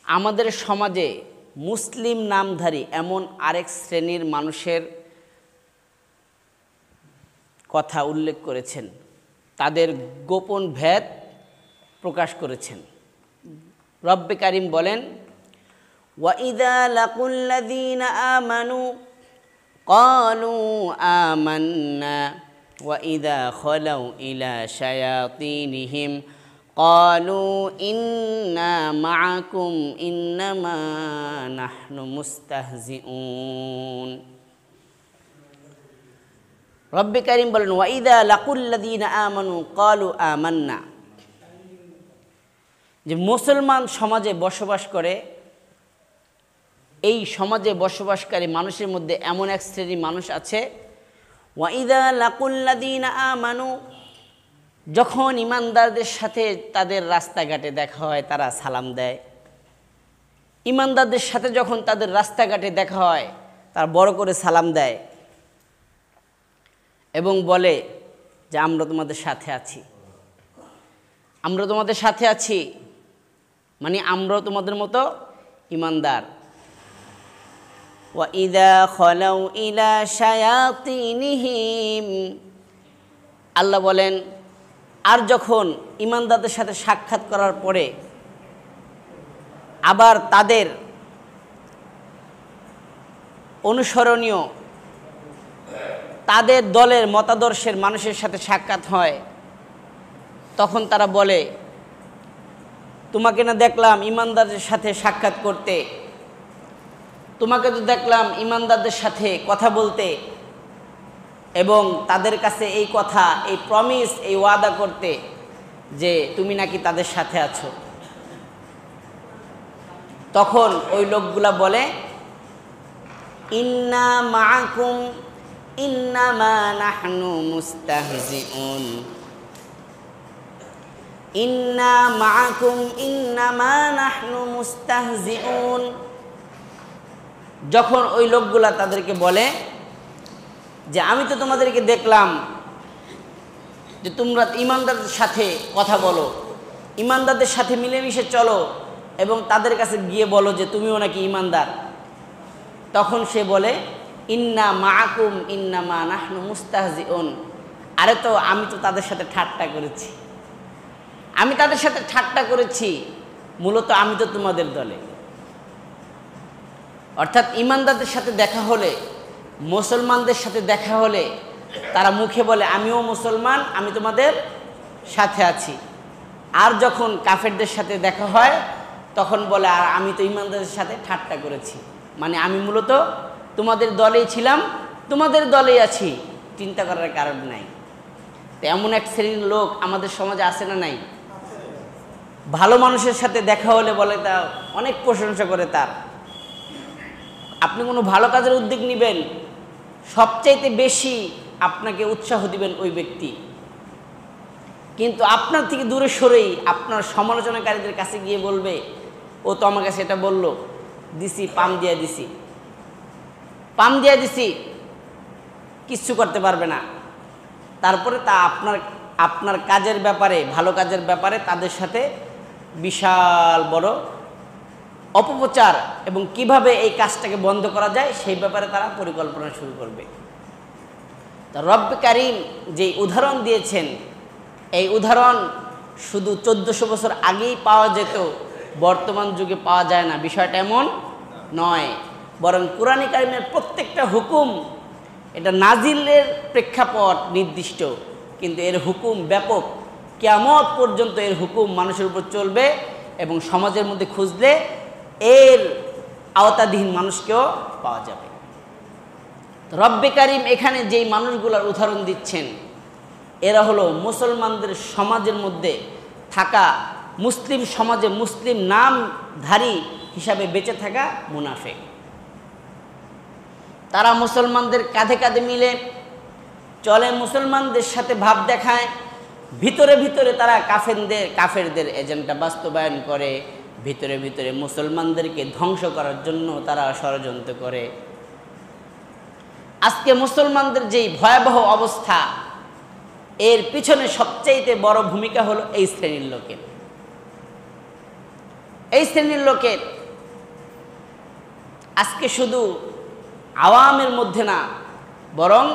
আমাদের সমাজে মুসলিম নামধারী এমন আরেক শ্রেণীর মানুষের কথা উল্লেখ করেছেন, তাদের গোপন ভেদ প্রকাশ করেছেন। রব্বে কারিম বলেন, ওয়াইদা লাকুল্লাযীনা আমানু ক্বালু আমান্না ওয়াইদা খালাউ ইলা শায়াতিনিহিম ক্বালু ইন্না মাআকুম ইন্নামা নাহনু মুস্তাহজিউন। রব্বে কারিম বলেন, ওয়াইদা লাকুল্লাযীনা আমানু ক্বালু আমান্না, যে মুসলমান সমাজে বসবাস করে, এই সমাজে বসবাসকারী মানুষের মধ্যে এমন এক শ্রেণীর মানুষ আছে, ওয়াইদা লাকুল্লাযীনা আমানু, যখন ইমানদারদের সাথে তাদের রাস্তাঘাটে দেখা হয় তারা সালাম দেয়। ইমানদারদের সাথে যখন তাদের রাস্তাঘাটে দেখা হয় তারা বড় করে সালাম দেয় এবং বলে যে আমরা তোমাদের সাথে আছি, আমরা তোমাদের সাথে আছি, মানে আমরাও তোমাদের মতো ইমানদার। ওয়াইদা খালাউ ইলা শায়াতিনিহিম, আল্লাহ বলেন, আর যখন ইমানদারদের সাথে সাক্ষাৎ করার পরে আবার তাদের অনুসরণীয় তাদের দলের মতাদর্শের মানুষের সাথে সাক্ষাৎ হয়, তখন তারা বলে, তোমাকে না দেখলাম ইমানদারদের সাথে সাক্ষাৎ করতে, তোমাকে তো দেখলাম ইমানদারদের সাথে কথা বলতে এবং তাদের কাছে এই কথা, এই প্রমিস, এই ওয়াদা করতে যে তুমি নাকি তাদের সাথে আছো। তখন ওই লোকগুলা বলে, ইন্না মাআকুম ইন্নামা নাহনু মুস্তাহজিউন, ইন্না মাআকুম ইন্নামা নাহনু মুস্তাহজিউন। যখন ওই লোকগুলা তাদেরকে বলে যে আমি তো তোমাদেরকে দেখলাম যে তোমরা ইমানদারদের সাথে কথা বলো, ইমানদারদের সাথে মিলেমিশে চলো এবং তাদের কাছে গিয়ে বলো যে তুমিও নাকি ইমানদার, তখন সে বলে, ইন্না মাআকুম ইন্নামা নাহনু মুস্তাহজিউন, আরে তো আমি তো তাদের সাথে ঠাট্টা করেছি, আমি তাদের সাথে ঠাট্টা করেছি, মূলত আমি তো তোমাদের দলে। অর্থাৎ ইমানদারদের সাথে দেখা হলে, মুসলমানদের সাথে দেখা হলে তারা মুখে বলে আমিও মুসলমান, আমি তোমাদের সাথে আছি। আর যখন কাফেরদের সাথে দেখা হয় তখন বলে আর আমি তো ইমানদারদের সাথে ঠাট্টা করেছি, মানে আমি মূলত তোমাদের দলেই ছিলাম, তোমাদের দলেই আছি, চিন্তা করার কারণ নাই। তো এমন এক শ্রেণীর লোক আমাদের সমাজে আছে না নাই? ভালো মানুষের সাথে দেখা হলে বলে তা অনেক প্রশংসা করে তার। আপনি কোনো ভালো কাজের উদ্যোগ নেবেন, সবচাইতে বেশি আপনাকে উৎসাহ দিবেন ওই ব্যক্তি, কিন্তু আপনার থেকে দূরে সরেই আপনার সমালোচনাকারীদের কাছে গিয়ে বলবে ও তো আমার কাছে এটা বললো, দিছি পাম দিয়ে দিছি, পাম দিয়ে দিছি, কিচ্ছু করতে পারবে না। তারপরে তা আপনার কাজের ব্যাপারে, ভালো কাজের ব্যাপারে তাদের সাথে বিশাল বড় অপপ্রচার এবং কিভাবে এই কাজটাকে বন্ধ করা যায় সেই ব্যাপারে তারা পরিকল্পনা শুরু করবে। তা রব্বে কারিম যে উদাহরণ দিয়েছেন, এই উদাহরণ শুধু 1400 বছর আগেই পাওয়া যেত, বর্তমান যুগে পাওয়া যায় না, বিষয়টা এমন নয়। বরং কোরআনে কারিমের প্রত্যেকটা হুকুম এটা নাজিলের প্রেক্ষাপট নির্দিষ্ট, কিন্তু এর হুকুম ব্যাপক, কিয়ামত পর্যন্ত এর হুকুম মানুষের উপর চলবে এবং সমাজের মধ্যে খুঁজলে এর আওতাধীন মানুষকেও পাওয়া যাবে। রব্বে কারিম এখানে যেই মানুষগুলোর উদাহরণ দিচ্ছেন এরা হলো মুসলমানদের সমাজের মধ্যে থাকা, মুসলিম সমাজে মুসলিম নামধারী হিসাবে বেঁচে থাকা মুনাফিক। তারা মুসলমানদের কাঁধে কাঁধে মিলে চলে, মুসলমানদের সাথে ভাব দেখায়, ভিতরে ভিতরে তারা কাফেরদের এজেন্ডা বাস্তবায়ন করে, ভিতরে ভিতরে মুসলমানদেরকে ধ্বংস করার জন্য তারা ষড়যন্ত্র করে। আজকে মুসলমানদের যেই ভয়াবহ অবস্থা, এর পিছনে সবচাইতে বড় ভূমিকা হলো এই শ্রেণীর লোকের। এই শ্রেণীর লোকের আজকে শুধু আওয়ামের মধ্যে না, বরং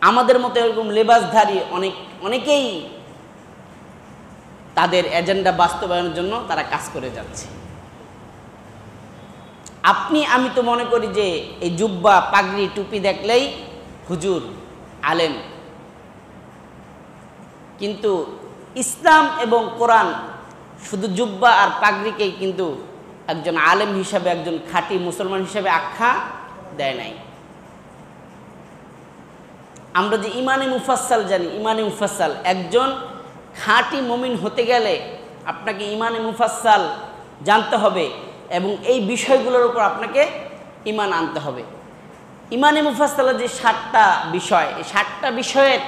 আমাদের মতো এরকম লেবাসধারী অনেকেই তাদের এজেন্ডা বাস্তবায়নের জন্য তারা কাজ করে যাচ্ছে। আমি তো মনে করি যে এই জুব্বা পাগড়ি টুপি দেখলেই হুজুর, আলেম, কিন্তু ইসলাম এবং কোরআন শুধু জুব্বা আর পাগড়িকেই কিন্তু একজন আলেম হিসাবে, একজন খাঁটি মুসলমান হিসাবে আখ্যা দেয় নাই। আমরা যে ইমানে মুফাসসাল জানি, ইমানে মুফাসসাল, একজন খাঁটি মুমিন হতে গেলে আপনাকে ইমানে মুফাসসাল জানতে হবে এবং এই বিষয়গুলোর উপর আপনাকে ইমান আনতে হবে। ইমানে মুফাসসালের যে 7টা বিষয়, এই 7টা বিষয়ের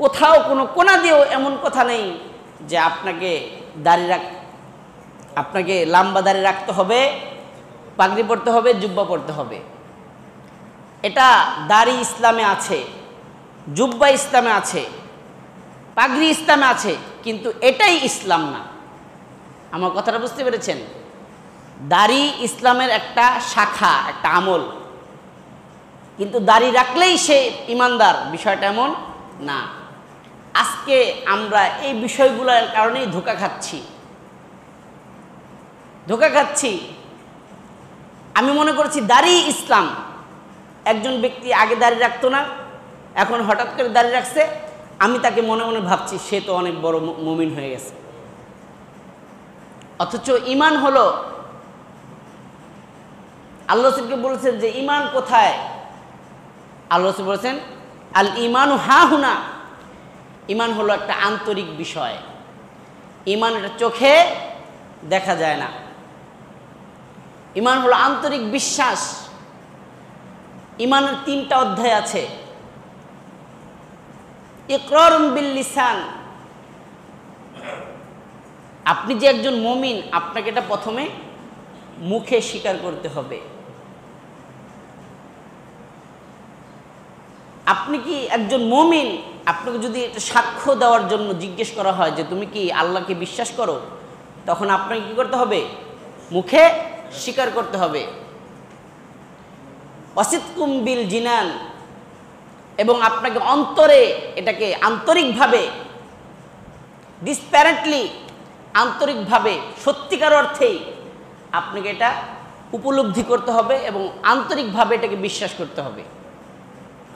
কোথাও কোনো কোনা দিয়েও এমন কথা নেই যে আপনাকে লম্বা দাড়ি রাখতে হবে, পাগড়ি পরতে হবে, জুব্বা পরতে হবে। এটা দাড়ি ইসলামে আছে, জুব্বা ইসলামে আছে, পাগড়ি ইসলামে আছে, কিন্তু এটাই ইসলাম না। আমার কথাটা বুঝতে পেরেছেন? দাড়ি ইসলামের একটা শাখা, একটা আমল, কিন্তু দাড়ি রাখলেই সে ইমানদার, বিষয়টা এমন না। আজকে আমরা এই বিষয়গুলোর কারণেই ধোঁকা খাচ্ছি। আমি মনে করছি দাড়ি ইসলাম। একজন ব্যক্তি আগে দাড়ি রাখতো না, এখন হঠাৎ করে দাড়ি রাখছে, আমি তাকে মনে মনে ভাবছি সে তো অনেক বড় মুমিন হয়ে গেছে। অথচ ইমান হলো, আল্লাহ রাসূলকে বলেছেন যে ইমান কোথায়? আল্লাহ রাসূল বলেছেন আল ইমানু হা হুনা। ইমান হলো একটা আন্তরিক বিষয়। ইমান এটা চোখে দেখা যায় না। ইমান হলো আন্তরিক বিশ্বাস। ইমানের 3টা অধ্যায় আছে। ইকরারুম বিল লিসান, আপনি যে একজন মুমিন, আপনাকে এটা প্রথমে মুখে স্বীকার করতে হবে। আপনি কি একজন মুমিন? আপনাকে যদি এটা সাক্ষ্য দেওয়ার জন্য জিজ্ঞেস করা হয় যে তুমি কি আল্লাহকে বিশ্বাস করো, তখন আপনাকে কি করতে হবে? মুখে স্বীকার করতে হবে। ওয়াসিদকুম বিল জিনান, এবং আপনাকে অন্তরে এটাকে আন্তরিকভাবে, ডিসপ্যারেটলি আন্তরিকভাবে, সত্যিকার অর্থেই আপনাকে এটা উপলব্ধি করতে হবে এবং আন্তরিকভাবে এটাকে বিশ্বাস করতে হবে।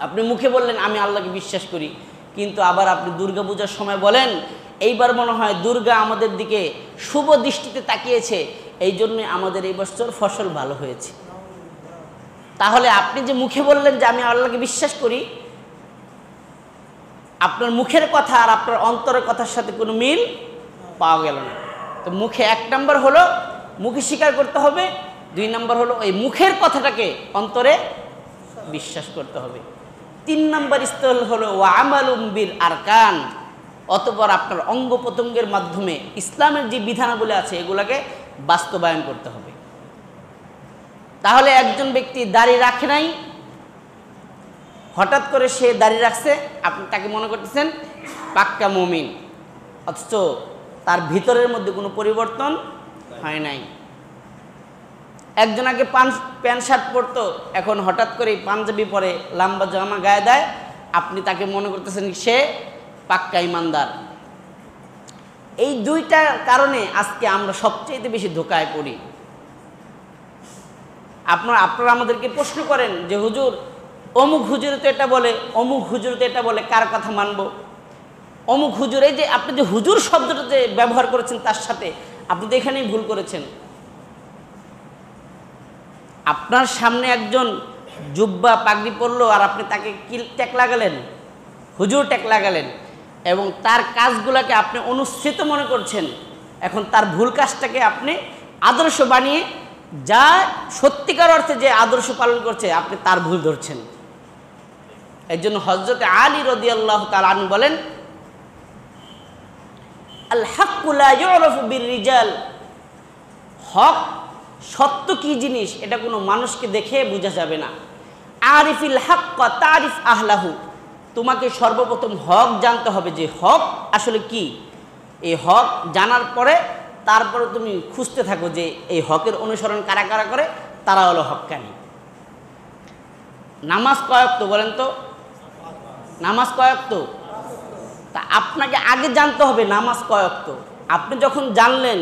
আপনি মুখে বললেন আমি আল্লাহকে বিশ্বাস করি, কিন্তু আবার আপনি দুর্গা পূজার সময় বলেন এইবার মনে হয় দুর্গা আমাদের দিকে শুভ দৃষ্টিতে তাকিয়েছে, এই জন্যই আমাদের এই বছর ফসল ভালো হয়েছে। তাহলে আপনি যে মুখে বললেন যে আমি আল্লাহকে বিশ্বাস করি, আপনার মুখের কথা আর আপনার অন্তরের কথার সাথে কোনো মিল পাওয়া গেল না। তো মুখে 1 নম্বর হলো মুখে স্বীকার করতে হবে, 2 নম্বর হলো এই মুখের কথাটাকে অন্তরে বিশ্বাস করতে হবে, 3 নম্বর স্তর হলো ওয়া আমালুম বিল আরকান, অতঃপর আপনার অঙ্গ প্রত্যঙ্গের মাধ্যমে ইসলামের যে বিধানাবলী আছে এগুলাকে বাস্তবায়ন করতে হবে। তাহলে একজন ব্যক্তি দাড়ি রাখে নাই, হঠাৎ করে সে দাড়ি রাখছে, আপনি তাকে মনে করতেছেন পাক্কা মুমিন, অথচ তার ভিতরের মধ্যে কোনো পরিবর্তন হয় নাই। একজন আগে প্যান্ট শার্ট পরতো, এখন হঠাৎ করে পাঞ্জাবি পরে, লম্বা জামা গায়ে দেয়, আপনি তাকে মনে করতেছেন সে পাক্কা ইমানদার। এই 2টার কারণে আজকে আমরা সবচেয়ে বেশি ধোঁকায় পড়ি। আপনারা আমাদেরকে প্রশ্ন করেন যে হুজুর অমুক হুজুর তো এটা বলে, অমুক হুজুর তো এটা বলে, কার কথা মানবো? অমুক হুজুর, এই যে আপনি যে হুজুর শব্দটা যে ব্যবহার করেছেন তার সাথে, আপনি তো এখানেই ভুল করেছেন। আপনার সামনে একজন জুব্বা পাগড়ি পরলো আর আপনি তাকে কি ট্যাগ লাগালেন? হুজুর ট্যাগ লাগালেন, এবং তার কাজগুলোকে আপনি অনুসৃত মনে করছেন। এখন তার ভুল কাজটাকে আপনি আদর্শ বানিয়ে, যা সত্যিকার অর্থে যে আদর্শ পালন করছে, আপনি তার ভুল ধরছেন। এর জন্য হযরত আলী রাদিয়াল্লাহু তাআলা আনহু বলেন আল হাক্কু লা ইউরাফু বির রিজাল, হক সত্য কি জিনিস এটা কোনো মানুষকে দেখে বোঝা যাবে না। আরিফিল হাক্কা তারিফ আহলাহু, তোমাকে সর্বপ্রথম হক জানতে হবে যে হক আসলে কি। এই হক জানার পরে তারপরে তুমি খুঁজতে থাকো যে এই হকের অনুসরণ কারা কারা করে, তারা হলো হক্কানি। নামাজ কয় ওয়াক্ত বলেন তো? নামাজ কয় ওয়াক্ত? তা আপনাকে আগে জানতে হবে নামাজ কয় ওয়াক্ত। আপনি যখন জানলেন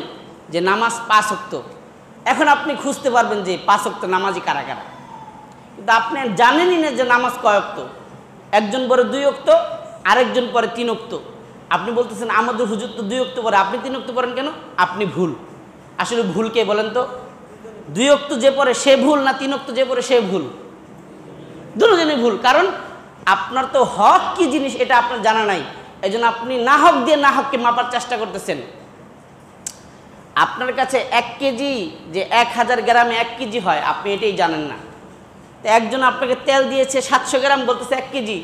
যে নামাজ 5 ওয়াক্ত, এখন আপনি খুঁজতে পারবেন যে 5 ওয়াক্ত নামাজই কারা কারা। কিন্তু আপনি জানেনই না যে নামাজ কয় ওয়াক্ত। একজন পরে 2 ওয়াক্ত, আরেকজন পরে 3 ওয়াক্ত। আপনি বলতেছেন আমাদের হুজুর তো 2 ওয়াক্ত পরে, আপনি 3 ওয়াক্ত পড়েন কেন? আপনি ভুল। আসলে ভুল কে বলেন তো? 2 ওয়াক্ত যে পড়ে সে ভুল, না 3 ওয়াক্ত যে পড়ে সে ভুল? দুজনই ভুল। কারণ আপনার তো হক কি জিনিস এটা আপনার জানা নাই, এই জন্য আপনি না হক দিয়ে না হককে মাপার চেষ্টা করতেছেন। আপনার কাছে 1 কেজি যে 1000 গ্রামে 1 কেজি হয়, আপনি এটাই জানেন না। তো একজন আপনাকে তেল দিয়েছে 700 গ্রাম, বলতেছে 1 কেজি,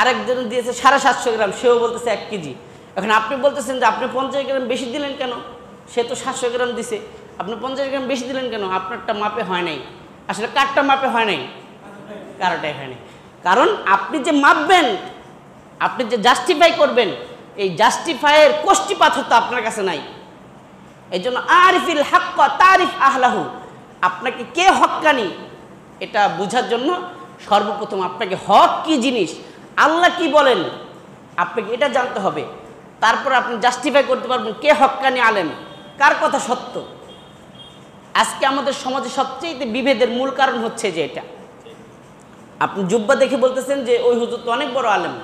আরেকজন দিয়েছে 750 গ্রাম, সেও বলতেছে 1 কেজি। এখন আপনি বলতেছেন যে আপনি 50 গ্রাম বেশি দিলেন কেন? সে তো 700 গ্রাম দিছে, আপনি 50 গ্রাম বেশি দিলেন কেন? আপনারটা মাপে হয় নাই। আসলে কারটা মাপে হয় নাই? কারোটাই হয় নাই। কারণ আপনি যে মাপবেন, আপনি যে জাস্টিফাই করবেন, এই জাস্টিফাইয়ের কষ্টিপাথর তো আপনার কাছে নাই। এই জন্য আরিফিল হাক্ক তারিফ আহলাহু, আপনাকে কে হক্কানি এটা বোঝার জন্য সর্বপ্রথম আপনাকে হক কি জিনিস, আল্লাহ কি বলেন, আপনাকে এটা জানতে হবে। তারপর আপনি জাস্টিফাই করতে পারবেন কে হক্কানি আলেম, কার কথা সত্য। আজকে আমাদের সমাজে সবচেয়ে বিভেদের মূল কারণ হচ্ছে যে এটা। আপনি জুব্বা দেখে বলতেছেন যে ওই হুজুর তো অনেক বড় আলেম,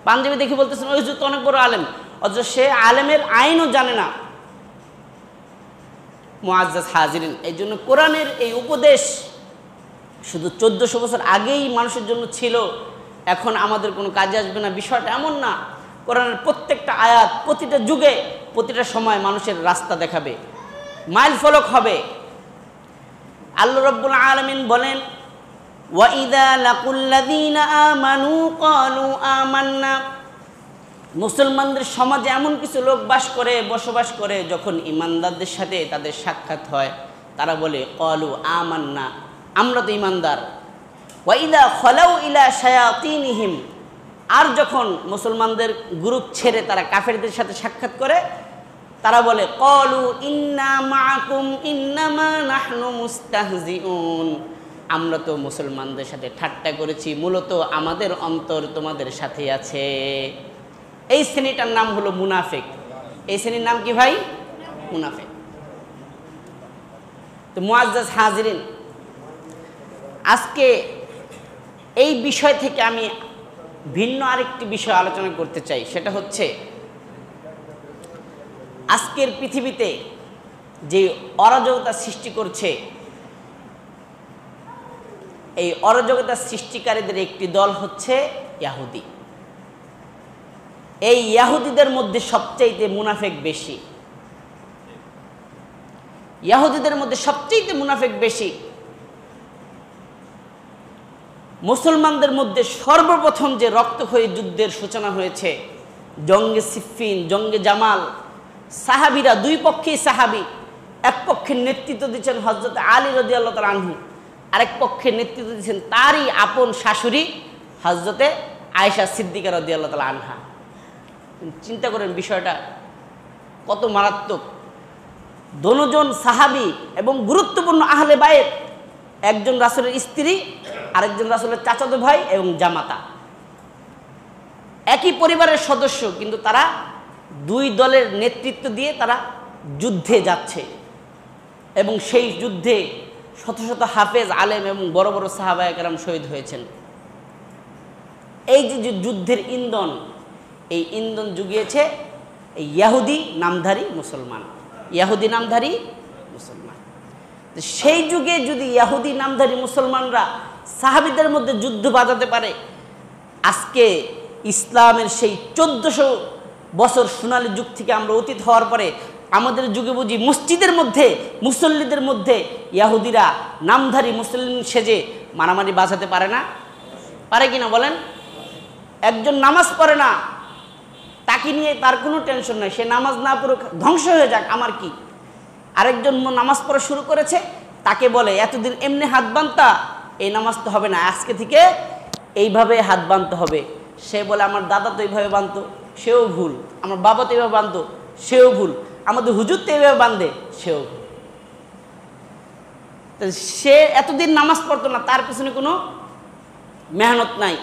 পাঞ্জাবি দেখে বলতেছেন ওই হুজুর তো অনেক বড় আলেম, অথচ সে আলেমের আইনও জানে না। মুআজ্জাজ হাজিরিন, এই জন্য কোরআনের এই উপদেশ শুধু 1400 বছর আগেই মানুষের জন্য ছিল, এখন আমাদের কোনো কাজে আসবে না, বিষয়টা এমন না। কোরআনের প্রত্যেকটা আয়াত প্রতিটা যুগে প্রতিটা সময় মানুষের রাস্তা দেখাবে, মাইল ফলক হবে। আল্লাহ রাব্বুল আলামিন বলেন, ওয়াইদা লাকুল্লাযীনা আমানু ক্বালু আমান্না, মুসলমানদের সমাজে এমন কিছু লোক বসবাস করে যখন ইমানদারদের সাথে তাদের সাক্ষাৎ হয় তারা বলে ক্বালু আমান্না, আমরা তো ইমানদার। ওয়াইদা খালাউ ইলা শায়াতিনহিম, আর যখন মুসলমানদের গ্রুপ ছেড়ে তারা কাফেরদের সাথে সাক্ষাৎ করে তারা বলে ক্বালু ইন্না মাআকুম ইন্নামা নাহনু মুস্তাহজিউন, আমরা তো মুসলমানদের সাথে ঠাট্টা করেছি, মূলত আমাদের অন্তর তোমাদের সাথে আছে। এই শ্রেণীটার নাম হলো মুনাফিক। এই শ্রেণীর নাম কি ভাই? মুনাফিক। তো মুআজ্জাজ হাজিরিন, আজকে এই বিষয় থেকে আমি ভিন্ন আরেকটি বিষয় আলোচনা করতে চাই। সেটা হচ্ছে আজকের পৃথিবীতে যে অরাজকতা সৃষ্টি করছে, এই অরাজকতা সৃষ্টিকারীদের একটি দল হচ্ছে ইহুদি। এই ইহুদিদের মধ্যে সবচাইতে মুনাফিক বেশি। ইহুদিদের মধ্যে সবচাইতে মুনাফিক বেশি। মুসলমানদের মধ্যে সর্বপ্রথম যে রক্তক্ষয়ী যুদ্ধের সূচনা হয়েছে, জঙ্গে সিফফিন, জঙ্গে জামাল, সাহাবীরা দুই পক্ষেই সাহাবী, এক পক্ষের নেতৃত্ব দিচ্ছেন হযরত আলী রাদিয়াল্লাহু তাআলা আনহু, আরেক পক্ষের নেতৃত্ব দিচ্ছেন তারই আপন শাশুড়ি হযরতে আয়েশা সিদ্দিকা রাদিয়াল্লাহু তাআলা আনহা। চিন্তা করেন বিষয়টা কত মারাত্মক। দুজন সাহাবী এবং গুরুত্বপূর্ণ আহলে বায়েত, একজন রাসূলের স্ত্রী, আরেকজন রাসূলের চাচাতো ভাই এবং জামাতা, একই পরিবারের সদস্য, কিন্তু তারা দুই দলের নেতৃত্ব দিয়ে তারা যুদ্ধে যাচ্ছে এবং সেই যুদ্ধে শত শত হাফেজ আলেম এবং বড় বড় সাহাবায়ে কেরাম শহীদ হয়েছেন। এই যে যুদ্ধের ইন্ধন, এই ইন্ধন জুগিয়েছে এই ইহুদি নামধারী মুসলমান, ইহুদি নামধারী মুসলমান। সেই যুগে যদি ইহুদি নামধারী মুসলমানরা সাহাবীদের মধ্যে যুদ্ধ বাঁধাতে পারে, আজকে ইসলামের সেই 1400 বছর সোনালী যুগ থেকে আমরা অতীত হওয়ার পরে আমাদের যুগে বুঝি মসজিদের মধ্যে মুসল্লিদের মধ্যে ইহুদিরা নামধারী মুসলিম সেজে মারামারি বাঁচাতে পারে না? পারে কিনা বলেন? একজন নামাজ পড়ে না, তাকে নিয়ে তার কোনো টেনশন নাই, সে নামাজ না পড়ুক, ধ্বংস হয়ে যাক, আমার কি। আরেকজন নামাজ পড়া শুরু করেছে, তাকে বলে এতদিন এমনি হাত বাঁধতা, এই নামাজ তো হবে না, আজকে থেকে এইভাবে হাত বাঁধতে হবে। সে বলে আমার দাদা তো এইভাবে বাঁধতো, সেও ভুল, আমার বাবা তো এইভাবে বাঁধতো, সেও ভুল। আমাদের হুজুর তো এভাবে বাঁধে, সেও। সে এতদিন নামাজ পড়তো না, তার পিছনে কোনো মেহনত নাই।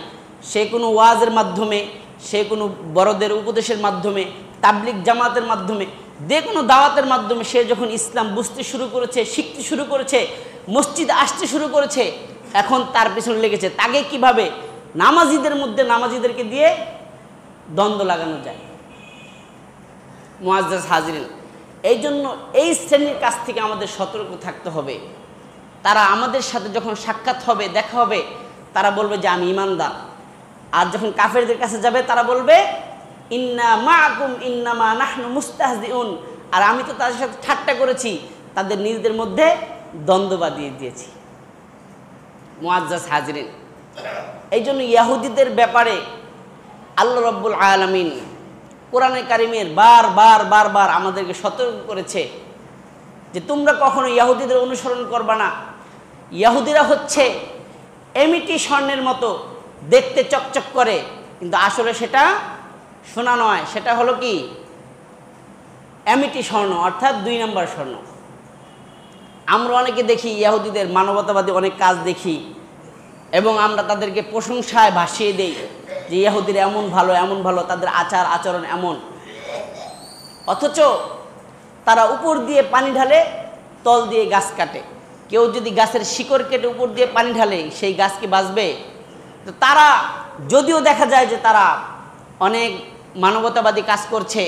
সে কোনো ওয়াজের মাধ্যমে, সে কোনো বড়দের উপদেশের মাধ্যমে, তাবলিগ জামাতের মাধ্যমে, যে কোনো দাওয়াতের মাধ্যমে সে যখন ইসলাম বুঝতে শুরু করেছে, শিখতে শুরু করেছে, মসজিদে আসতে শুরু করেছে, এখন তার পিছনে লেগেছে তাকে কিভাবে নামাজিদের মধ্যে নামাজিদেরকে দিয়ে দ্বন্দ্ব লাগানো যায়। মুআজ্জাজ হাজিরিন, এই জন্য এই শ্রেণীর কাছ থেকে আমাদের সতর্ক থাকতে হবে। তারা আমাদের সাথে যখন সাক্ষাৎ হবে, দেখা হবে, তারা বলবে যে আমি ঈমানদার। আর যখন কাফেরদের কাছে যাবে তারা বলবে ইন্না মাআকুম ইন্নামা নাহনু মুস্তাহজিউন, আর আমি তো তাদের সাথে ঠাট্টা করেছি, তাদের নিজেদের মধ্যে দ্বন্দ্ব বাঁধিয়ে দিয়েছি। মুআজ্জাজ হাজিরিন, এই জন্য ইহুদিদের ব্যাপারে আল্লাহ রাব্বুল আলামিন কোরআনে কারিমের বারবার আমাদেরকে সতর্ক করেছে যে তোমরা কখনো ইহুদিদের অনুসরণ করবা না। ইহুদিরা হচ্ছে এমিটি স্বর্ণের মতো, দেখতে চকচক করে, কিন্তু আসলে সেটা সোনা নয়, সেটা হলো কি এমিটি স্বর্ণ, অর্থাৎ 2 নম্বর স্বর্ণ। আমরা অনেকে দেখি ইহুদিদের মানবতাবাদী অনেক কাজ দেখি এবং আমরা তাদেরকে প্রশংসায় ভাসিয়ে দেই যে ইহুদিরা এমন ভালো, তাদের আচার আচরণ এমন। অথচ তারা উপর দিয়ে পানি ঢালে, তল দিয়ে গাছ কাটে। কেউ যদি গাছের শিকড় কেটে উপর দিয়ে পানি ঢালে, সেই গাছ কি বাঁচবে? তো তারা যদিও দেখা যায় যে তারা অনেক মানবতাবাদী কাজ করছে,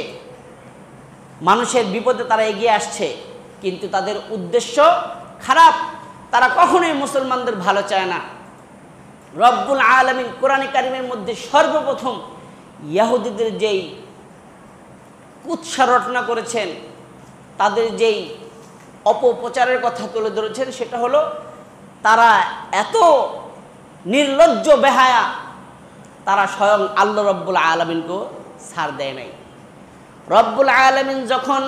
মানুষের বিপদে তারা এগিয়ে আসছে, কিন্তু তাদের উদ্দেশ্য খারাপ। তারা কখনোই মুসলমানদের ভালো চায় না। রব্বুল আলামিন কোরআনে কারিমের মধ্যে সর্বপ্রথম ইহুদিদের যেই কুৎসা রটনা করেছেন, তাদের যেই অপপ্রচারের কথা তুলে ধরেছেন, সেটা হলো তারা এত নির্লজ্জ বেহায়া, তারা স্বয়ং আল্লাহ রব্বুল আলামিনকেও ছাড় দেয় নাই। রব্বুল আলামিন যখন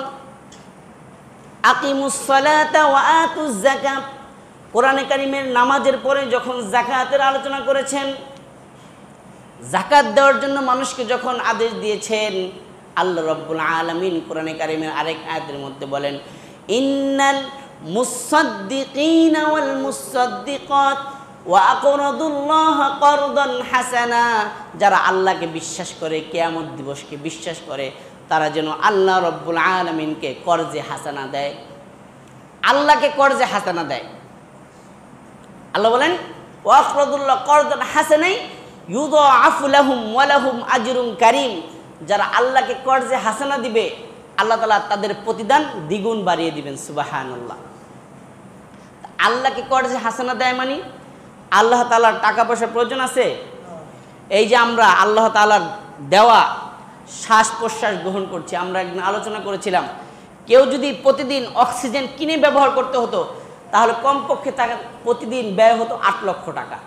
আকিমুস সালাতা ওয়া আতুজ যাকাত, কোরআনে কারিমের নামাজের পরে যখন যাকাতের আলোচনা করেছেন, যাকাত দেওয়ার জন্য মানুষকে যখন আদেশ দিয়েছেন, আল্লাহ রাব্বুল আলামিন কোরআনে কারিমের আরেক আয়াতের মধ্যে বলেন ইন্নাল মুসাদ্দিকিনা ওয়াল মুসাদ্দিকাত ওয়া আকরাদুল্লাহ করদান হাসানা, যারা আল্লাহকে বিশ্বাস করে, কিয়ামত দিবসকে বিশ্বাস করে, তারা যেন আল্লাহ রাব্বুল আলামিনকে কর্জে হাসানা দেয়, আল্লাহকে কর্জে হাসানা দেয়। আল্লাহ বলেন ওয়া আকরাদুল্লাহ করদান হাসানাই ইউদাআফু লাহুম ওয়া লাহুম আজরুন কারীম, যারা আল্লাহকে কর্জে হাসানা দিবে, আল্লাহ তাআলা তাদের প্রতিদান দ্বিগুণ বাড়িয়ে দিবেন। সুবহানাল্লাহ। আল্লাহকে কর্জে হাসানা দেয় মানে আল্লাহ তাআলার টাকা পয়সার প্রয়োজন আছে? এই যে আমরা আল্লাহ তাআলার দেওয়া শ্বাস প্রশ্বাস গ্রহণ করছি, আমরা একদিন আলোচনা করেছিলাম, কেউ যদি প্রতিদিন অক্সিজেন কিনে ব্যবহার করতে হতো, তাহলে কমপক্ষে তাকে প্রতিদিন ব্যয় হতো 8 লক্ষ টাকা।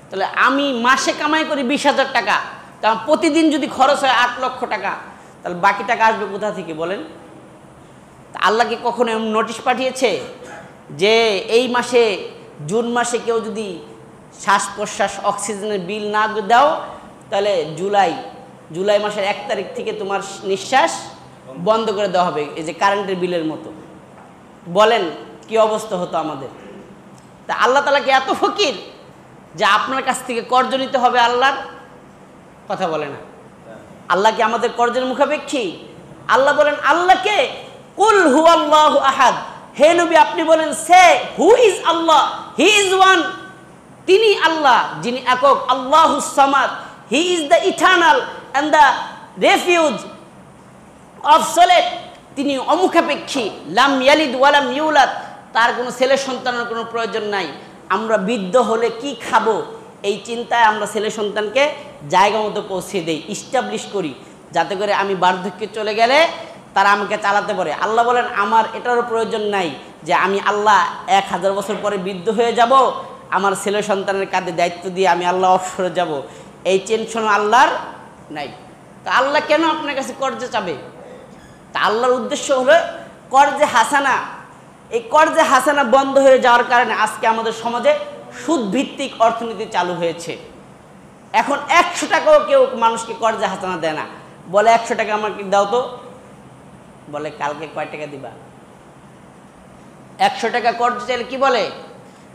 তাহলে আমি মাসে কামাই করি 20,000 টাকা, কারণ প্রতিদিন যদি খরচ হয় 8 লক্ষ টাকা, তাহলে বাকি টাকা আসবে কোথা থেকে বলেন? আল্লাহ কি কখনো এমন নোটিশ পাঠিয়েছে যে এই মাসে জুন মাসে কেউ যদি শ্বাস প্রশ্বাস অক্সিজেনের বিল না দাও, তাহলে জুলাই মাসের 1 তারিখ থেকে তোমার নিঃশ্বাস বন্ধ করে দেওয়া হবে, এই যে কারেন্টের বিলের মতো? বলেন কি অবস্থা হতো আমাদের? তা আল্লাহ তাআলা কি এত ফকির যে আপনার কাছ থেকে কর্জ নিতে হবে? আল্লাহর কথা বলে না। আল্লাহ কি আমাদের কর্জের মুখাপেক্ষী? আল্লাহ বলেন আল্লাহকে কুল হুয়াল্লাহু আহাদ, হে নবী আপনি বলেন সে who is Allah, he is one, তিনি আল্লাহ যিনি একক, আল্লাহুস সামাদ, he is the eternal and the refuge absolute, তিনি অমুখাপেক্ষী, লাম ইয়ালিদ ওয়ালাম ইউলাদ, তার কোনো ছেলে সন্তানের কোনো প্রয়োজন নাই। আমরা বৃদ্ধ হলে কি খাবো এই চিন্তায় আমরা ছেলে সন্তানকে জায়গা মতো পৌঁছে দেই, ইস্টাবলিশ করি, যাতে করে আমি বার্ধক্যে চলে গেলে তারা আমাকে চালাতে পারে। আল্লাহ বলেন আমার এটারও প্রয়োজন নাই যে আমি আল্লাহ 1000 বছর পরে বৃদ্ধ হয়ে যাব, আমার ছেলে সন্তানের কাঁধে দায়িত্ব দিয়ে আমি আল্লাহ অবসরে যাব, এই টেনশন আল্লাহর নাই। তা আল্লাহ কেন আপনার কাছে কর্জে চাবে? তা আল্লাহর উদ্দেশ্য হলো কর্জে হাসানা। এই কর্জে হাসানা বন্ধ হয়ে যাওয়ার কারণে আজকে আমাদের সমাজে সুদ ভিত্তিক অর্থনীতি চালু হয়েছে। এখন 100 টাকাও কেউ মানুষকে কর্জে হাসানা দেয় না, বলে 100 টাকা আমাকে দাও তো, বলে কালকে কয় টাকা দিবা? 100 টাকা কর্জ চাইলে কি বলে?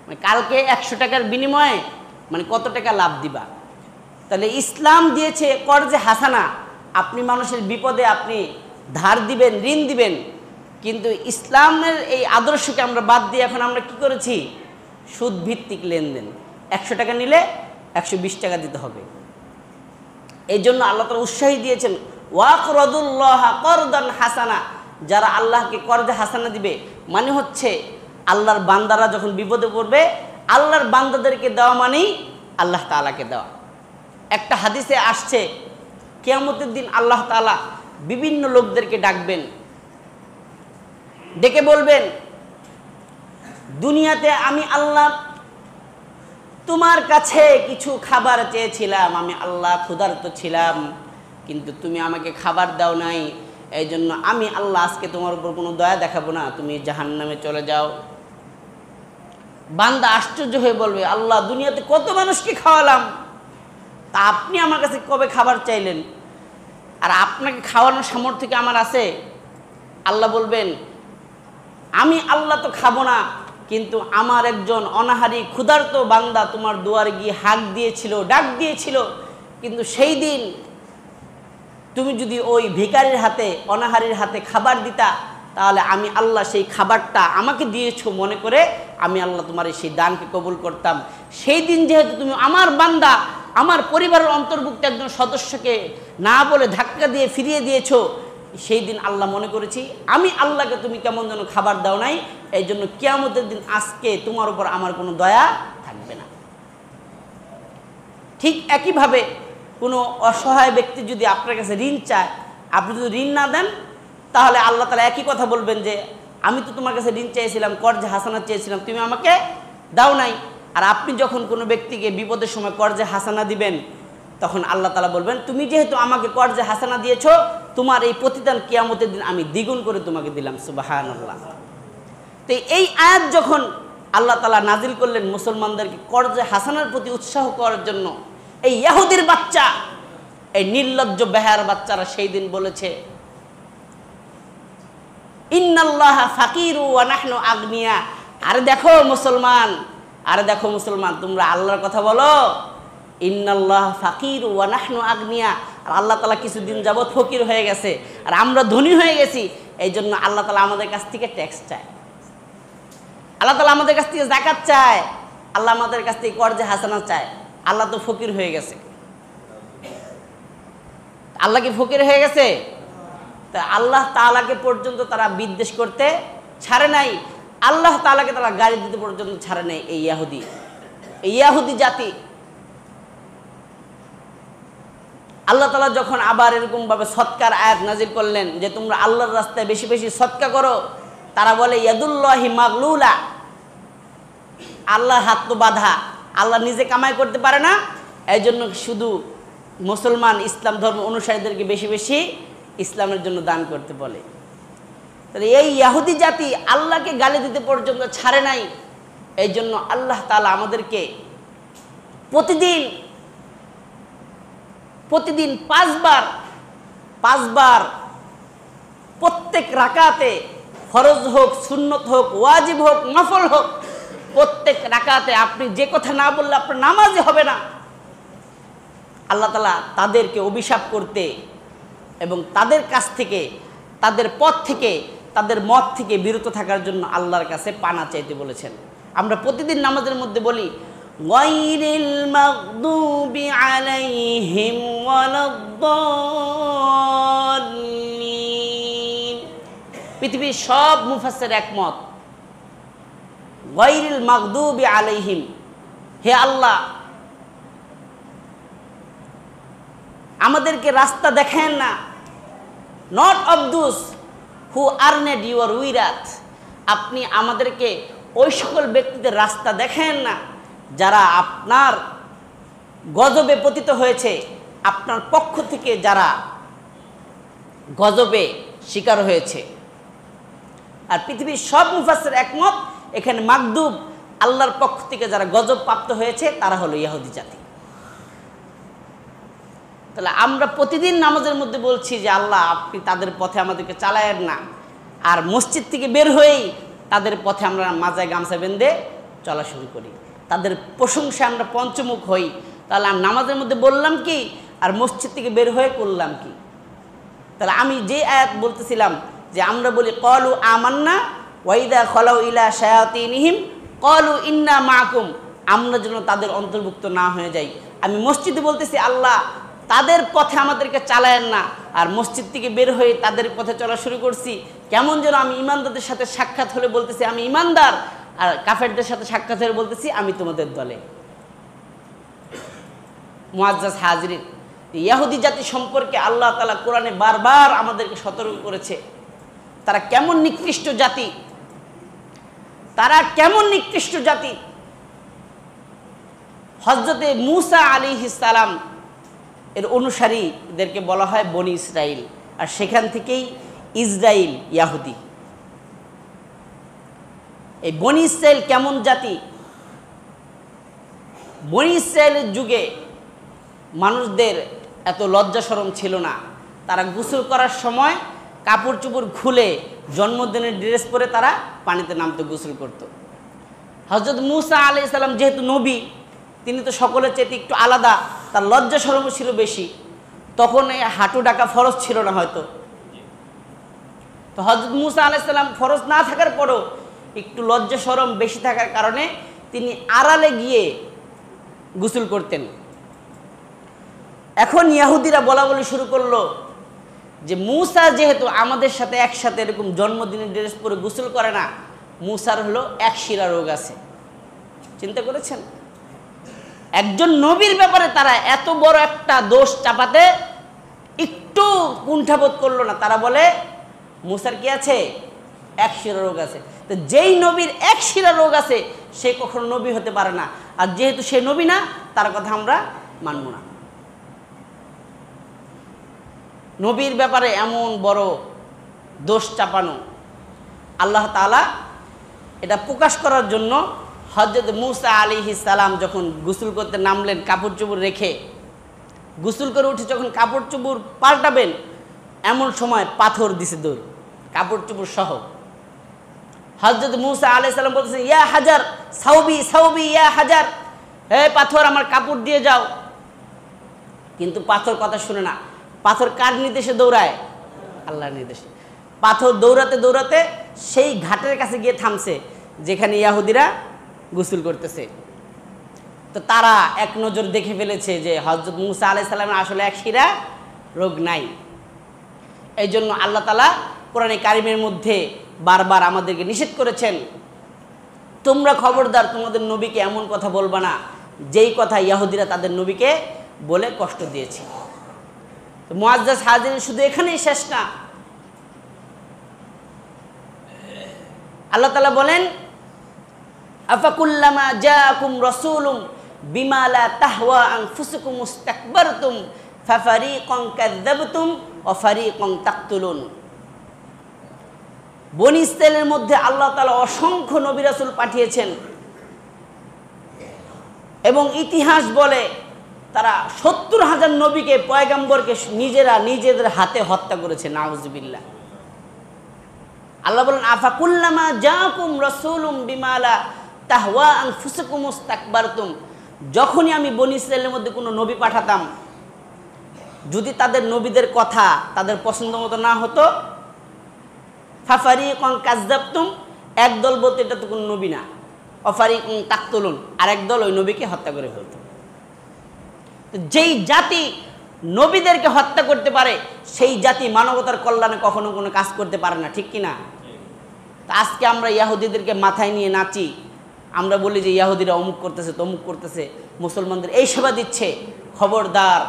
মানে কালকে 100 টাকার বিনিময়ে মানে কত টাকা লাভ দিবা। তাহলে ইসলাম দিয়েছে কর্জে হাসানা, আপনি মানুষের বিপদে আপনি ধার দিবেন, ঋণ দিবেন। কিন্তু ইসলামের এই আদর্শকে আমরা বাদ দিয়ে এখন আমরা কি করেছি? সুদ ভিত্তিক লেনদেন। 100 টাকা নিলে 120 টাকা দিতে হবে। এই জন্য আল্লাহ তাআলা উৎসাহী দিয়েছেন ওয়াকরাদুল্লাহ করদান হাসানা, যারা আল্লাহকে কর্জে হাসানা দিবে মানে হচ্ছে আল্লাহর বান্দারা যখন বিপদে পড়বে আল্লাহর বান্দাদেরকে দেওয়া মানেই আল্লাহ তাআলাকে দেওয়া। একটা হাদিসে আসছে কিয়ামতের দিন আল্লাহ তাআলা বিভিন্ন লোকদেরকে ডাকবেন, ডেকে বলবেন দুনিয়াতে আমি আল্লাহ তোমার কাছে কিছু খাবার চেয়েছিলাম, আমি আল্লাহ ক্ষুধার্ত ছিলাম, কিন্তু তুমি আমাকে খাবার দাও নাই, এই জন্য আমি আল্লাহ আজকে তোমার উপর কোনো দয়া দেখাবো না, তুমি জাহান্নামে চলে যাও। বান্দা আশ্চর্য হয়ে বলবে আল্লাহ দুনিয়াতে কত মানুষকে খাওয়ালাম, তা আপনি আমার কাছে কবে খাবার চাইলেন? আর আপনাকে খাওয়ানোর সামর্থ্য কি আমার আছে? আল্লাহ বলবেন আমি আল্লাহ তো খাবো না, কিন্তু আমার একজন অনাহারী ক্ষুধার্ত বান্দা তোমার দুয়ারে গিয়ে হাক দিয়েছিল, ডাক দিয়েছিল, কিন্তু সেই দিন তুমি যদি ওই ভিখারির হাতে অনাহারীর হাতে খাবার দিতা তাহলে আমি আল্লাহ সেই খাবারটা আমাকে দিয়েছো মনে করে আমি আল্লাহ তোমার সেই দানকে কবুল করতাম। সেই দিন যেহেতু তুমি আমার বান্দা, আমার পরিবারের অন্তর্ভুক্ত একজন সদস্যকে না বলে ধাক্কা দিয়ে ফিরিয়ে দিয়েছো, সেই দিন আল্লাহ মনে করেছি আমি আল্লাহকে তুমি কেমন যেন খাবার দাও নাই, এই জন্য কিয়ামতের দিন আজকে তোমার উপর আমার কোনো দয়া থাকবে না। ঠিক একইভাবে কোনো অসহায় ব্যক্তি যদি আপনার কাছে ঋণ চায়, আপনি যদি ঋণ না দেন তাহলে আল্লাহ তাআলা একই কথা বলবেন যে আমি তো তোমার কাছে ঋণ চেয়েছিলাম, কর্জে হাসানা চেয়েছিলাম, তুমি আমাকে দাও নাই। আর আপনি যখন কোনো ব্যক্তিকে বিপদের সময় কর্জে হাসানা দিবেন তখন আল্লাহ তাআলা বলবেন তুমি যেহেতু আমাকে কর্জে হাসানা দিয়েছো, তোমার এই প্রতিদান কিয়ামতের দিন আমি দ্বিগুণ করে তোমাকে দিলাম। সুবহানাল্লাহ। তো এই আয়াত যখন আল্লাহ তাআলা নাজিল করলেন মুসলমানদেরকে কর্জে হাসানার প্রতি উৎসাহ করার জন্য, এই ইহুদির বাচ্চা, এই নির্লজ্জ বেহায়ার বাচ্চারা সেই দিন বলেছে ইন্নাল্লাহা ফাকিরু ওয়া নাহনু আগনিয়া। আরে দেখো মুসলমান, আরে দেখো মুসলমান, তোমরা আল্লাহর কথা বলো, ইন্নাল্লাহা ফাকিরু ওয়া নাহনু আগনিয়া। আর আল্লাহ তাআলা কিছুদিন যাবত ফকির হয়ে গেছে আর আমরা ধনী হয়ে গেছি, এই জন্য আল্লাহ তাআলা আমাদের কাছ থেকে ট্যাক্স চায়, আল্লাহ তাআলা আমাদের কাছ থেকে যাকাত চায়, আল্লাহ আমাদের কাছ থেকে কর্জে হাসানা চায়। আল্লাহ তো ফকির হয়ে গেছে। আল্লাহ কি ফকির হয়ে গেছে? তা আল্লাহ তাআলাকে পর্যন্ত তারা বিদ্বেষ করতে ছাড়ে নাই, আল্লাহ তাআলাকে তারা গালি দিতে পর্যন্ত ছাড়ে নাই। এই ইহুদি জাতি আল্লাহ তাআলা যখন আবার এরকম ভাবে সদকার আয়াত নাজিল করলেন যে তোমরা আল্লাহর রাস্তায় বেশি বেশি সদকা করো, তারা বলে ইয়াদুল্লাহি মাগলুলা, আল্লাহর হাত তো বাঁধা, আল্লাহ নিজে কামাই করতে পারে না, এই জন্য শুধু মুসলমান ইসলাম ধর্ম অনুসারীদেরকে বেশি বেশি ইসলামের জন্য দান করতে বলে। তাহলে এই ইহুদি জাতি আল্লাহকে গালি দিতে পর্যন্ত ছাড়ে নাই। এই জন্য আল্লাহ তাআলা আমাদেরকে প্রতিদিন 5 বার প্রত্যেক রাকাতে, ফরজ হোক, সুন্নত হোক, ওয়াজিব হোক, নফল হোক, প্রত্যেক রাকাতে আপনি যে কথা না বললে আপনার নামাজই হবে না। আল্লাহ তাআলা তাদেরকে অভিশাপ করতে এবং তাদের কাছ থেকে, তাদের পথ থেকে, তাদের মত থেকে বিরত থাকার জন্য আল্লাহর কাছে পানা চাইতে বলেছেন। আমরা প্রতিদিন নামাজের মধ্যে বলি গায়রিল মাগদুবি আলাইহিম ওয়ালাদ-দাল্লিন। পৃথিবীর সব মুফাসসির একমত, গায়রিল মাগদুবি আলাইহিম, হে আল্লাহ আমাদেরকে রাস্তা দেখেন না, not of those who earned your wrath, আপনি আমাদেরকে ওই সকল ব্যক্তিদের রাস্তা দেখেন না যারা আপনার গজবে পতিত হয়েছে, আপনার পক্ষ থেকে যারা গজবে শিকার হয়েছে। আর পৃথিবীর সব মুফাসসির একমত এখানে মাগদুব আল্লাহর পক্ষ থেকে যারা গজব প্রাপ্ত হয়েছে তারা হলো ইহুদি জাতি। তাহলে আমরা প্রতিদিন নামাজের মধ্যে বলছি যে আল্লাহ আপনি তাদের পথে আমাদেরকে চালায়েন না, আর মসজিদ থেকে বের হয়েই তাদের পথে আমরা মাজায় গামছা বেঁধে চলা শুরু করি, তাদের প্রশংসায় আমরা পঞ্চমুখ হই, তাহলে আমি নামাজের মধ্যে বললাম কি আর মসজিদ থেকে বের হয়ে করলাম কি? তাহলে আমি যে আয়াত বলতেছিলাম যে আমরা বলি ক্বালু আমান্না ওয়াইদা খলাউ ইলা শায়াতিনহিম ক্বালু ইন্না মাআকুম, আমরা যেন তাদের অন্তর্ভুক্ত না হয়ে যাই। আমি মসজিদে বলতেছি আল্লাহ তাদের পথে আমাদেরকে চালায়েন না, আর মসজিদ থেকে বের হয়ে তাদের পথে চলা শুরু করছি, কেমন যেন আমি ইমানদারদের সাথে সাক্ষাৎ হলে বলতেছি আমি ইমানদার, আর কাফেরদের সাথে সাক্ষাৎ হলে বলতেছি আমি তোমাদের দলে। মুআজ্জাজ হাজিরিন, ইহুদি জাতি সম্পর্কে আল্লাহ তাআলা কোরআনে বারবার আমাদেরকে সতর্ক করেছে। তারা কেমন নিকৃষ্ট জাতি, তারা কেমন নিকৃষ্ট জাতি। হযরতে মূসা আলাইহিস সালাম এর অনুসারীদেরকে বলা হয় বনি ইসরাইল, আর সেখান থেকেই ইসরাইল ইহুদি। এই বনি ইসরাইল কেমন জাতি? বনি ইসরাইলের যুগে মানুষদের এত লজ্জা শরম ছিল না। তারা গোসল করার সময় কাপড় চোপড় খুলে জন্মদিনের ড্রেস পরে তারা পানিতে নামতে গোসল করত। হযরত মূসা আলাইহিস সালাম যেহেতু নবী, তিনি তো সকলের চেয়ে একটু আলাদা, তার লজ্জা শরম ছিল বেশি। তখন এই হাঁটু ডাকা ফরজ ছিল না হয়তো। তো হযরত মূসা আলাইহিস সালাম ফরজ না থাকার পরও একটু লজ্জা শরম বেশি থাকার কারণে তিনি আড়ালে গিয়ে গোসল করতেন। এখন ইহুদিরা বলা বলি শুরু করলো যে মূসা যেহেতু আমাদের সাথে একসাথে এরকম জন্মদিনের ড্রেস পরে গোসল করে না, মূসার হলো একশিরা রোগ আছে। চিন্তা করেছেন? একজন নবীর ব্যাপারে তারা এত বড় একটা দোষ চাপাতে একটু কুণ্ঠাবোধ করলো না। তারা বলে মূসার কি আছে? একশিরা রোগ আছে। তো যেই নবীর একশিরা রোগ আছে সে কখনো নবী হতে পারে না, আর যেহেতু সে নবী না তার কথা আমরা মানব না। নবীর ব্যাপারে এমন বড় দোষ চাপানো, আল্লাহ তাআলা এটা প্রকাশ করার জন্য হযরত মূসা আলাইহিস সালাম যখন গোসল করতে নামলেন, কাপড় চোপড় রেখে গোসল করে উঠে যখন কাপড় চোপড় পাল্টাবেন, এমন সময় পাথর দিছে দৌড়, কাপড় চোপড় সহ। হযরত মূসা আলাইহিস সালাম বলতেছেন ইয়া হাজার সাউবি সাউবি ইয়া হাজার, হে পাথর আমার কাপড় দিয়ে যাও। কিন্তু পাথর কথা শুনে না। পাথর কার নির্দেশে দৌড়ায়? আল্লাহর নির্দেশে। পাথর দৌড়াতে দৌড়াতে সেই ঘাটের কাছে গিয়ে থামছে যেখানে ইহুদিরা গোসল করতেছে। তো তারা এক নজর দেখে ফেলেছে যে হযরত মূসা আলাইহিস সালামের আসলে একশিরা রোগ নাই। এই জন্য আল্লাহ তাআলা কোরআনে কারিমের মধ্যে বারবার আমাদেরকে নিষেধ করেছেন, তোমরা খবরদার তোমাদের নবীকে এমন কথা বলবা না যেই কথা ইহুদিরা তাদের নবীকে বলে কষ্ট দিয়েছে। তো মুআজ্জাজ হাজিরিন, শুধু এখানেই শেষ না। আল্লাহ তাআলা বলেন আফাকুল্লামা জাআকুম রাসূলুম বিমা লা তাহওয়া আনফুসুকুম ইস্তাকবারতুম ফাফারিকান কাযযাবতুম ওয়া ফারিকান তাকতুলুন। বনী ইসরাইলের মধ্যে আল্লাহ তাআলা অসংখ্য নবী রাসূল পাঠিয়েছেন এবং ইতিহাস বলে তারা ৭০,০০০ নবীকে, পয়গম্বরকে নিজেরা নিজেদের হাতে হত্যা করেছে। নাউযুবিল্লাহ। আল্লাহ বলেন আফাকুল্লামা জাআকুম রাসূলুম বিমা লা তাহওয়া আনফুসুকুম ইস্তাকবারতুম, যখনই আমি বনী ইসরাইলের মধ্যে কোনো নবী পাঠাতাম, যদি তাদের নবীদের কথা তাদের পছন্দ মতো না হতো, ফাফারিকান কাযযাবতুম, একদল বলতে এটা তো কোনো নবী না, ওয়াফারিকান তাকতুলুন, আরেক দল ওই নবীকে হত্যা করে ফেলত। যেই জাতি নবীদেরকে হত্যা করতে পারে সেই জাতি মানবতার কল্যাণে কখনো কোনো কাজ করতে পারে না, ঠিক কি না? তা আজকে আমরা ইহুদিদেরকে মাথায় নিয়ে নাচি, আমরা বলি যে ইহুদিরা অমুক করতেছে তমুক করতেছে, মুসলমানদের এই সেবা দিচ্ছে। খবরদার,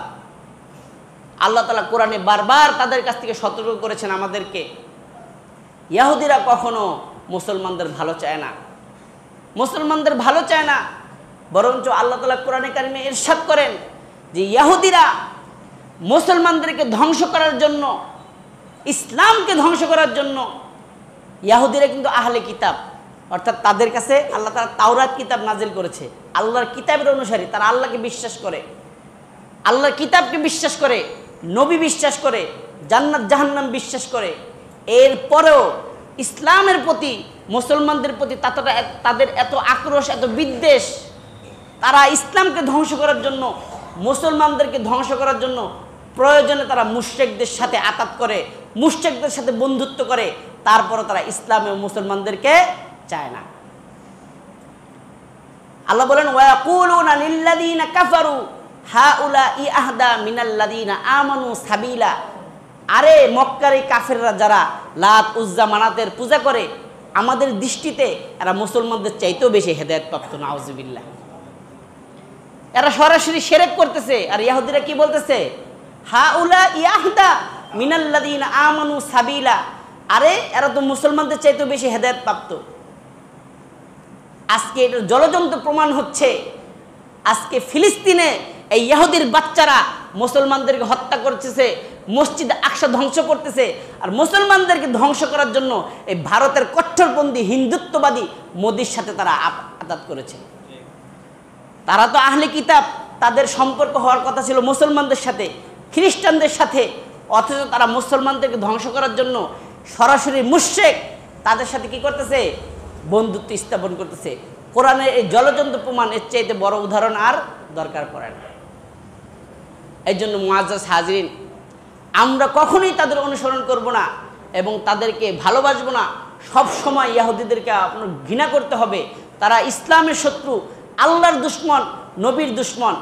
আল্লাহ তাআলা কোরআনে বারবার তাদের কাছ থেকে সতর্ক করেছেন আমাদেরকে। ইহুদিরা কখনো মুসলমানদের ভালো চায় না, মুসলমানদের ভালো চায় না, বরঞ্চ আল্লাহ তাআলা কোরআনে কারিমে ইরশাদ করেন যে ইহুদিরা মুসলমানদেরকে ধ্বংস করার জন্য, ইসলামকে ধ্বংস করার জন্য, ইহুদিরা কিন্তু আহলে কিতাব, অর্থাৎ তাদের কাছে আল্লাহ তাআলা তাওরাত কিতাব নাজিল করেছে, আল্লাহর কিতাবের অনুসারী, তারা আল্লাহকে বিশ্বাস করে। আল্লাহর কিতাবকে বিশ্বাস করে, নবী বিশ্বাস করে, জান্নাত জাহান্নাম বিশ্বাস করে, এরপরেও ইসলামের প্রতি, মুসলমানদের প্রতি তাদের এত আক্রোশ, এত বিদ্বেষ, তারা ইসলামকে ধ্বংস করার জন্য, মুসলমানদেরকে ধ্বংস করার জন্য প্রয়োজনে তারা মুশরিকদের সাথে আতাত করে, মুশরিকদের সাথে বন্ধুত্ব করে, তারপরও তারা ইসলাম এবং মুসলমানদেরকে চায় না। আল্লাহ বলেন ওয়ায়াকুলুনা লিল্লাযীনা কাফারু হাউলাই আহদা মিনাল্লাযীনা আমানু সাবিলা। আরে মক্কার এই কাফেররা যারা লাত উজ্জা মানাতের পূজা করে, আমাদের দৃষ্টিতে এরা মুসলমানদের চাইতেও বেশি হেদায়েতপ্রাপ্ত। নাউযুবিল্লাহ। এরা সরাসরি শিরক করতেছে। আর ইহুদিরা কি বলতেছে? হাউলাই আহদা মিনাল্লাযীনা আমানু সাবিলা। আরে এরা তো মুসলমানদের চাইতেও বেশি হেদায়েতপ্রাপ্ত। আজকে এটার জলজন্ত প্রমাণ হচ্ছে, আজকে ফিলিস্তিনে এই ইহুদির বাচ্চারা মুসলমানদেরকে হত্যা করতেছে, মসজিদ আকসা ধ্বংস করতেছে, আর মুসলমানদেরকে ধ্বংস করার জন্য এই ভারতের কট্টরপন্থী হিন্দুত্ববাদী মোদির সাথে তারা আতাত করেছে। তারা তো আহলে কিতাব, তাদের সম্পর্ক হওয়ার কথা ছিল মুসলমানদের সাথে, খ্রিস্টানদের সাথে, অথচ তারা মুসলমানদেরকে ধ্বংস করার জন্য সরাসরি মুশরিক তাদের সাথে কি করতেছে? বন্ধুত্ব স্থাপন করতেছে। কোরআনের এই জলজন্ত প্রমাণ, এর চাইতে বড় উদাহরণ আর দরকার পড়ে না। এই জন্য মুআজ্জাজ হাজরিন, আমরা কখনোই তাদের অনুসরণ করব না এবং তাদেরকে ভালোবাসবো না। সব সময় ইহুদিদেরকে আপনার ঘৃণা করতে হবে। তারা ইসলামের শত্রু, আল্লাহর দুশমন, নবীর দুশমন।